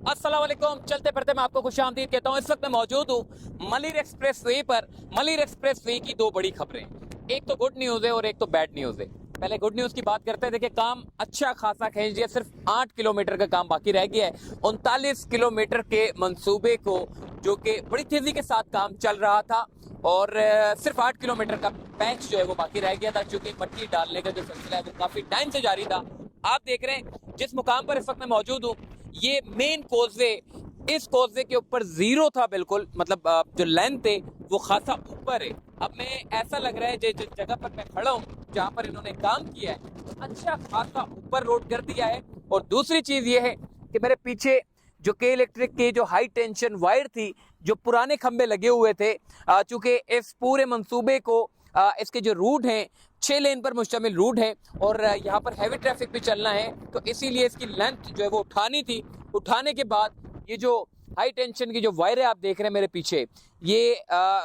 अस्सलाम वालेकुम। चलते फिरते मैं आपको खुशामदीद कहता हूँ। इस वक्त मैं मौजूद हूँ मलिर एक्सप्रेस वे पर। मलिर एक्सप्रेस वे की दो बड़ी खबरें, एक तो गुड न्यूज़ है और एक तो बैड न्यूज़ है। पहले गुड न्यूज़ की बात करते हैं। देखिए, काम अच्छा खासा खींच दिया, सिर्फ 8 किलोमीटर का काम बाकी रह गया है 39 किलोमीटर के मंसूबे को, जो कि बड़ी तेज़ी के साथ काम चल रहा था और सिर्फ 8 किलोमीटर का पैच जो है वो बाकी रह गया था, चूँकि मट्टी डालने का जो सिलसिला है वो काफ़ी टाइम से जारी था। आप देख रहे हैं जिस मुकाम पर इस वक्त मैं मौजूद हूँ, ये मेन कोजवे, इस कोजवे के ऊपर जीरो था बिल्कुल, मतलब जो लेंथ है वो खासा ऊपर है। अब मैं ऐसा लग रहा है जिस जगह पर मैं खड़ा हूँ, जहाँ पर इन्होंने काम किया है, अच्छा खासा ऊपर रोड कर दिया है। और दूसरी चीज ये है कि मेरे पीछे जो के इलेक्ट्रिक की जो हाई टेंशन वायर थी, जो पुराने खंबे लगे हुए थे, चूंकि इस पूरे मंसूबे को इसके जो रूट हैं 6 लेन पर मुश्तमिल रूट है और यहाँ पर हैवी ट्रैफिक भी चलना है, तो इसीलिए इसकी लेंथ जो है वो उठानी थी। उठाने के बाद ये जो हाई टेंशन की जो वायर आप देख रहे हैं मेरे पीछे, ये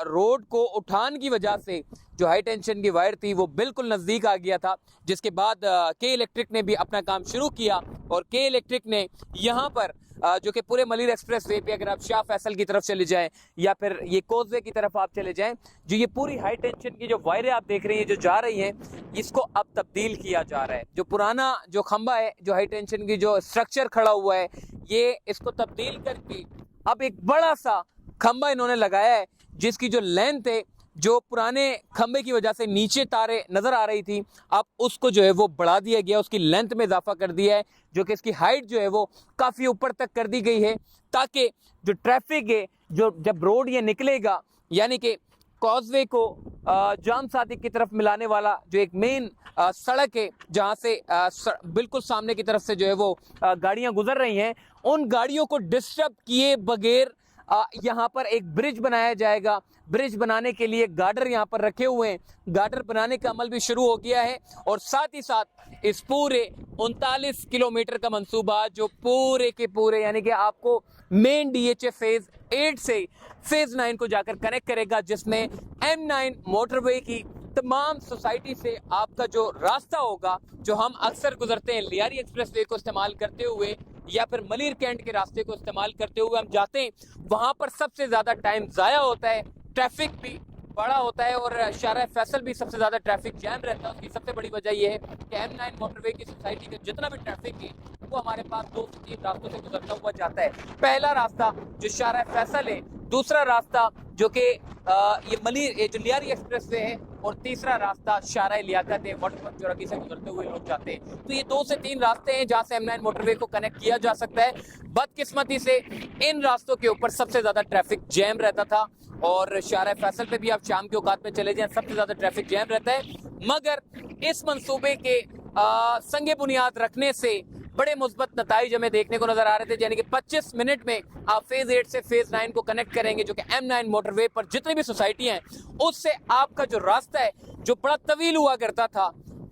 रोड को उठान की वजह से जो हाई टेंशन की वायर थी वो बिल्कुल नज़दीक आ गया था, जिसके बाद के इलेक्ट्रिक ने भी अपना काम शुरू किया। और के इलेक्ट्रिक ने यहाँ पर जो कि पूरे मलिर एक्सप्रेस वे पे, अगर आप शाह फैसल की तरफ चले जाएं या फिर ये कोजवे की तरफ आप चले जाएं, जो ये पूरी हाई टेंशन की जो वायरें आप देख रही हैं जो जा रही हैं, इसको अब तब्दील किया जा रहा है। जो पुराना जो खंबा है, जो हाई टेंशन की जो स्ट्रक्चर खड़ा हुआ है, ये इसको तब्दील करके अब एक बड़ा सा खंबा इन्होंने लगाया है, जिसकी जो लेंथ है, जो पुराने खंबे की वजह से नीचे तारे नजर आ रही थी, अब उसको जो है वो बढ़ा दिया गया, उसकी लेंथ में इजाफा कर दिया है, जो कि इसकी हाइट जो है वो काफी ऊपर तक कर दी गई है, ताकि जो ट्रैफिक है, जो जब रोड ये निकलेगा, यानी कि कॉजवे को जाम सादिक की तरफ मिलाने वाला जो एक मेन सड़क है, जहां से बिल्कुल सामने की तरफ से जो है वो गाड़ियां गुजर रही हैं, उन गाड़ियों को डिस्टर्ब किए बगैर यहाँ पर एक ब्रिज बनाया जाएगा। ब्रिज बनाने के लिए गार्डर यहाँ पर रखे हुए हैं, गार्डर बनाने का अमल भी शुरू हो गया है। और साथ ही साथ इस पूरे 39 किलोमीटर का मंसूबा जो पूरे के पूरे, यानी कि आपको मेन डीएचए फेज 8 से फेज 9 को जाकर कनेक्ट करेगा, जिसमें M9 मोटरवे की तमाम सोसाइटी से आपका जो रास्ता होगा, जो हम अक्सर गुजरते हैं लियारी एक्सप्रेस वे को इस्तेमाल करते हुए या फिर मलिर कैंट के रास्ते को इस्तेमाल करते हुए हम जाते हैं, वहां पर सबसे ज्यादा टाइम जाया होता है, ट्रैफिक भी बड़ा होता है और शारा फैसल भी सबसे ज्यादा ट्रैफिक जैम रहता है। उसकी सबसे बड़ी वजह यह है कि M9 मोटरवे की सोसाइटी का जितना भी ट्रैफिक है वो हमारे पास 2 से 3 रास्तों से गुजरता हुआ जाता है। पहला रास्ता जो शारा फैसल है, दूसरा रास्ता जो कि ये मलिर जो लियारी एक्सप्रेस वे है, और तीसरा रास्ता शारा लियाकत है, वाटरफ्रंट चौराही से गुजरते हुए लोग जाते हैं। तो ये 2 से 3 रास्ते हैं जहां से M9 मोटरवे को कनेक्ट किया जा सकता है। बदकिस्मती से इन रास्तों के ऊपर सबसे ज्यादा ट्रैफिक जैम रहता था, और शारा फैसल पे भी आप शाम के औकात में चले जाएं, सबसे ज्यादा ट्रैफिक जैम रहता है। मगर इस मंसूबे के संगे बुनियाद रखने से बड़े मुस्बत नताइज हमें देखने को नजर आ रहे थे, यानी कि 25 मिनट में आप फेज 8 से फेज 9 को कनेक्ट करेंगे, जो कि M9 मोटरवे पर जितनी भी सोसाइटी हैं उससे आपका जो रास्ता है जो बड़ा तवील हुआ करता था,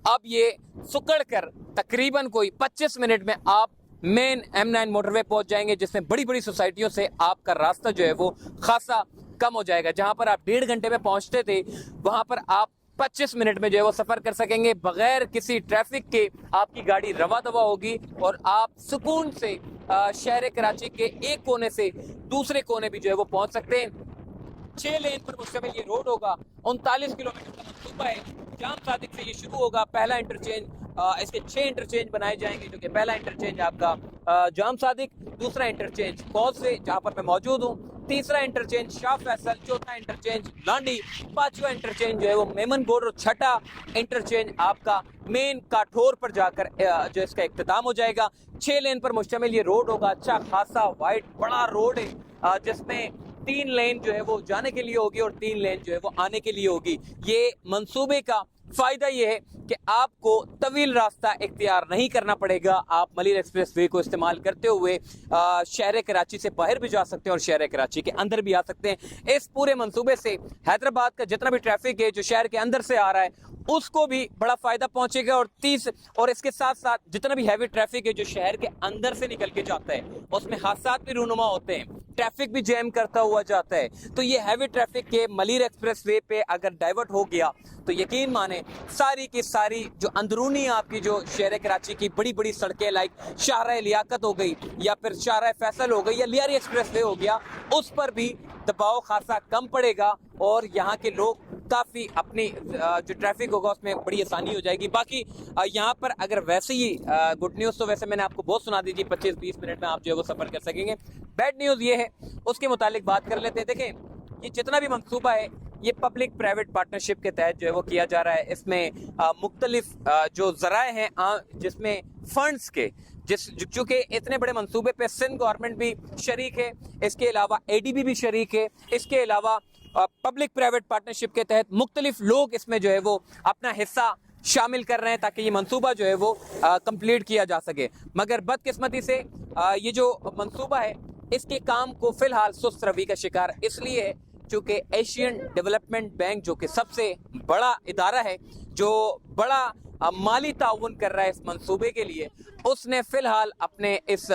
अब ये सुकड़ कर तकरीबन कोई 25 मिनट में आप मेन M9 मोटरवे पहुंच जाएंगे, जिसमें बड़ी बड़ी सोसाइटियों से आपका रास्ता जो है वो खासा कम हो जाएगा। जहां पर आप 1.5 घंटे में पहुंचते थे, वहां पर आप 25 मिनट में जो है वो सफर कर सकेंगे बगैर किसी ट्रैफिक के। आपकी गाड़ी रवा दवा होगी और आप सुकून से शहर कराची के एक कोने से दूसरे कोने भी जो है वो पहुंच सकते हैं। 6 लेन पर मुश्तमिल ये रोड होगा, 39 किलोमीटर का मंसूबा है। जाम सादिक से ये शुरू होगा, पहला इंटरचेंज, इसके 6 इंटरचेंज बनाए जाएंगे, जो कि पहला इंटरचेंज आपका जाम सादिक, दूसरा इंटरचेंज कॉजवे जहां पर मैं मौजूद हूँ, तीसरा इंटरचेंज शाह फैसल, चौथा इंटरचेंज लांडी, पांचवा इंटरचेंज जो है वो मेमन बोर्ड, और छठा इंटरचेंज आपका मेन काठोर पर जाकर जो इसका इख्तिताम हो जाएगा। 6 लेन पर मुश्तमिल ये रोड होगा, अच्छा खासा वाइड बड़ा रोड है, जिसमें 3 लेन जो है वो जाने के लिए होगी और 3 लेन जो है वो आने के लिए होगी। ये मंसूबे का फायदा ये है कि आपको तवील रास्ता इख्तियार नहीं करना पड़ेगा। आप मलिर एक्सप्रेस वे को इस्तेमाल करते हुए शहर कराची से बाहर भी जा सकते हैं और शहर कराची के अंदर भी आ सकते हैं। इस पूरे मंसूबे से हैदराबाद का जितना भी ट्रैफिक है जो शहर के अंदर से आ रहा है, उसको भी बड़ा फायदा पहुंचेगा। और इसके साथ साथ जितना भी हैवी ट्रैफिक है जो शहर के अंदर से निकल के जाता है, उसमें हादसात भी रूनुमा होते हैं। ट्रैफिक भी जैम करता हुआ जाता है। तो ये हैवी ट्रैफिक के मलिर एक्सप्रेस वे पे अगर डाइवर्ट हो गया तो यकीन माने सारी की सारी जो अंदरूनी आपकी जो शहर कराची की बड़ी बड़ी सड़कें लाइक शाहराह लियाकत हो गई या फिर शाहराह फैसल हो गई या लियारी एक्सप्रेस वे हो गया, उस पर भी दबाव खासा कम पड़ेगा और यहाँ के लोग काफ़ी अपनी जो ट्रैफिक होगा उसमें बड़ी आसानी हो जाएगी। बाकी यहाँ पर अगर वैसे ही गुड न्यूज़ तो वैसे मैंने आपको बहुत सुना दी थी, 25-20 मिनट में आप जो है वो सफ़र कर सकेंगे। बैड न्यूज़ ये है, उसके मुतालिक बात कर लेते हैं। देखें, ये जितना भी मंसूबा है ये पब्लिक प्राइवेट पार्टनरशिप के तहत जो है वो किया जा रहा है। इसमें मुख्तलिफ जो ज़राए हैं जिसमें फंड्स के चूँकि इतने बड़े मंसूबे पे सिंध गवर्नमेंट भी शरीक है, इसके अलावा ADB भी शरीक है, इसके अलावा पब्लिक प्राइवेट पार्टनरशिप के तहत मुख्तलिफ लोग इसमें जो है वो अपना हिस्सा शामिल कर रहे हैं ताकि ये मंसूबा जो है वो कंप्लीट किया जा सके। मगर बदकिस्मती से ये जो मंसूबा है इसके काम को फिलहाल सुस्त रवि का शिकार इसलिए है चूँकि एशियन डेवलपमेंट बैंक जो कि सबसे बड़ा इदारा है, जो बड़ा माली ताउन कर रहा है इस मंसूबे के लिए, उसने फिलहाल अपने इस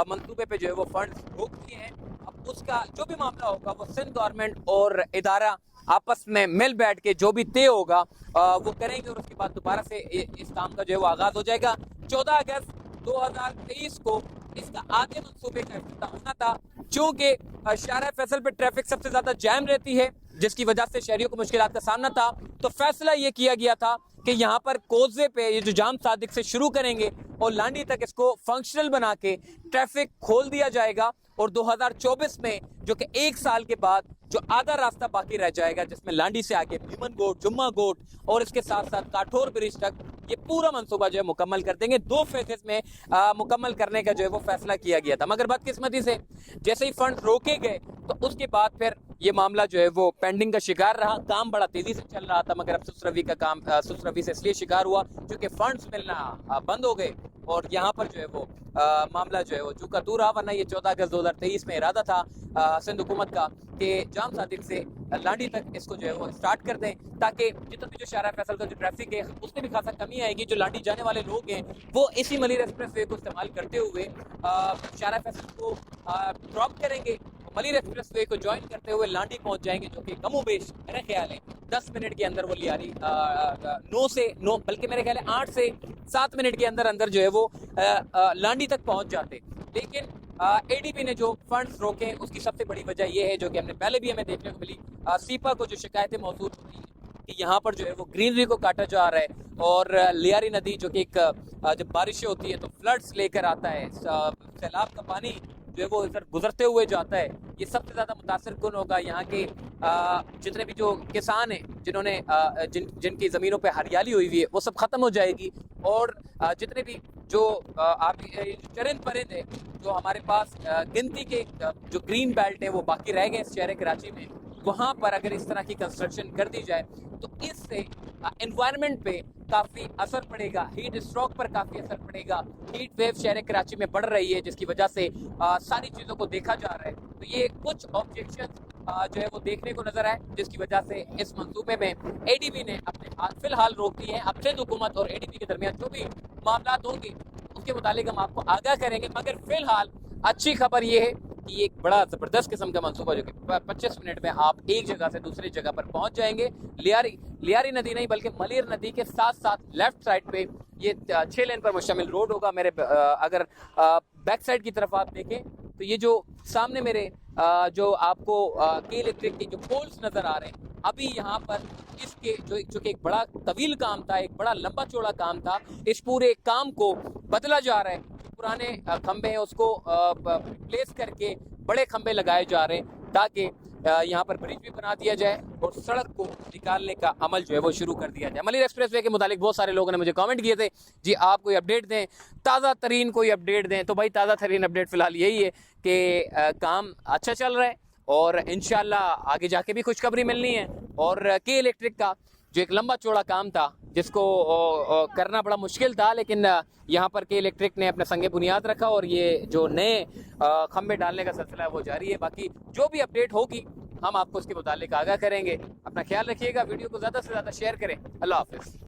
मंसूबे पे जो है वो फंड्स रोक दिए हैं। अब उसका जो भी मामला होगा वो सिंध गवर्नमेंट और इदारा आपस में मिल बैठ के जो भी तय होगा वो करेंगे और उसके बाद दोबारा से इस काम का जो है वो आगाज हो जाएगा। 14 अगस्त 2023 को इसका आगे मंसूबे का इफ्तिताह होना था। चूँकि शाहराह फैसल पे ट्रैफिक सबसे ज्यादा जैम रहती है जिसकी वजह से शहरियों को मुश्किलात का सामना था, तो फैसला ये किया गया था कि यहाँ पर कोज़वे पे ये जो जाम सादिक से शुरू करेंगे और लांडी तक इसको फंक्शनल बना के ट्रैफिक खोल दिया जाएगा और 2024 में जो कि 1 साल के बाद जो आधा रास्ता बाकी रह जाएगा जिसमें लांडी से आगे भीमन गोट, जुम्मा गोट और इसके साथ साथ काठोर ब्रिज तक ये पूरा मंसूबा जो है मुकम्मल कर देंगे। 2 फेजेस में मुकम्मल करने का जो है वो फैसला किया गया था। मगर बदकिस्मती से जैसे ही फंड रोके गए तो उसके बाद फिर ये मामला जो है वो पेंडिंग का शिकार रहा। काम बड़ा तेजी से चल रहा था मगर अब सुस्त रवि का काम सुस्त रवि से इसलिए शिकार हुआ क्योंकि फंड्स मिलना बंद हो गए और यहाँ पर जो है वो मामला जो है वो चूका दूर रहा। वरना ये 14 अगस्त 2023 में इरादा था सिंध हुकूमत का कि जाम सादिक से लांडी तक इसको जो है वो स्टार्ट कर दें ताकि जितना भी जो शाहराह फैसल का जो ट्रैफिक है उसमें भी खासा कमी आएगी। जो लांडी जाने वाले लोग हैं वो इसी मलिर एक्सप्रेस वे को इस्तेमाल करते हुए शाहराह फैसल को ड्रॉप करेंगे, मलिर एक्सप्रेस वे को ज्वाइन करते हुए लांडी पहुंच जाएंगे जो कि कमोबेश मेरे ख्याल है 10 मिनट के अंदर वो लियारी 9 बल्कि मेरे ख्याल है 8 से 7 मिनट के अंदर अंदर जो है वो लांडी तक पहुंच जाते। लेकिन ADB ने जो फंड्स रोके उसकी सबसे बड़ी वजह यह है जो कि हमने पहले भी हमें देखने को मिली, सीपा को जो शिकायतें मौजूद होती हैं कि यहाँ पर जो है वो ग्रीनरी को काटा जा रहा है और लियारी नदी जो कि एक जब बारिशें होती है तो फ्लड्स लेकर आता है, सैलाब का पानी जो है वो इधर गुजरते हुए जाता है। ये सबसे ज़्यादा मुतासर कुन होगा यहाँ के जितने भी जो किसान हैं जिन्होंने जिनकी ज़मीनों पे हरियाली हुई हुई है वो सब ख़त्म हो जाएगी और जितने भी जो आप चरिंद परिंद है जो हमारे पास गिनती के जो ग्रीन बेल्ट है वो बाकी रह गए इस शहर कराची में, वहाँ पर अगर इस तरह की कंस्ट्रक्शन कर दी जाए तो इससे एनवायरनमेंट पे काफ़ी असर पड़ेगा, हीट स्ट्रोक पर काफ़ी असर पड़ेगा। हीट वेव शहर कराची में बढ़ रही है जिसकी वजह से सारी चीज़ों को देखा जा रहा है। तो ये कुछ ऑब्जेक्शन जो है वो देखने को नजर आए जिसकी वजह से इस मंसूबे में ADB ने अपने हाथ फिलहाल रोक दिए हैं। अब सिंध हुकूमत और ADB के दरमियान जो भी मामला होंगे उसके मुतालिक हम आपको आगाह करेंगे। मगर फिलहाल अच्छी खबर ये है कि ये एक बड़ा ज़बरदस्त किस्म का मंसूबा जो कि 25 मिनट में आप एक जगह से दूसरी जगह पर पहुंच जाएंगे। लियारी नदी नहीं बल्कि मलिर नदी के साथ साथ लेफ्ट साइड पे ये 6 लेन पर मुश्तमिल रोड होगा। मेरे अगर बैक साइड की तरफ आप देखें तो ये जो सामने मेरे जो आपको के इलेक्ट्रिक के जो पोल्स नज़र आ रहे हैं अभी यहाँ पर इसके जो कि एक बड़ा तवील काम था, एक बड़ा लंबा चौड़ा काम था, इस पूरे काम को बदला जा रहा है। पुराने खंबे हैं उसको रिप्लेस करके बड़े खंबे लगाए जा रहे हैं ताकि यहाँ पर ब्रिज भी बना दिया जाए और सड़क को निकालने का अमल जो है वो शुरू कर दिया जाए। मलिर एक्सप्रेस वे के मुतालिक बहुत सारे लोगों ने मुझे कमेंट किए थे जी आप कोई अपडेट दें, ताज़ा तरीन कोई अपडेट दें। तो भाई ताज़ा तरीन अपडेट फ़िलहाल यही है कि काम अच्छा चल रहा है और इंशाल्लाह आगे जाके भी खुशखबरी मिलनी है। और के इलेक्ट्रिक का जो एक लंबा चौड़ा काम था जिसको करना बड़ा मुश्किल था लेकिन यहाँ पर के इलेक्ट्रिक ने अपना संगे बुनियाद रखा और ये जो नए खंबे डालने का सिलसिला है वो जारी है। बाकी जो भी अपडेट होगी हम आपको उसके मुतालिक आगाह करेंगे। अपना ख्याल रखिएगा, वीडियो को ज़्यादा से ज़्यादा शेयर करें। अल्लाह हाफिज़।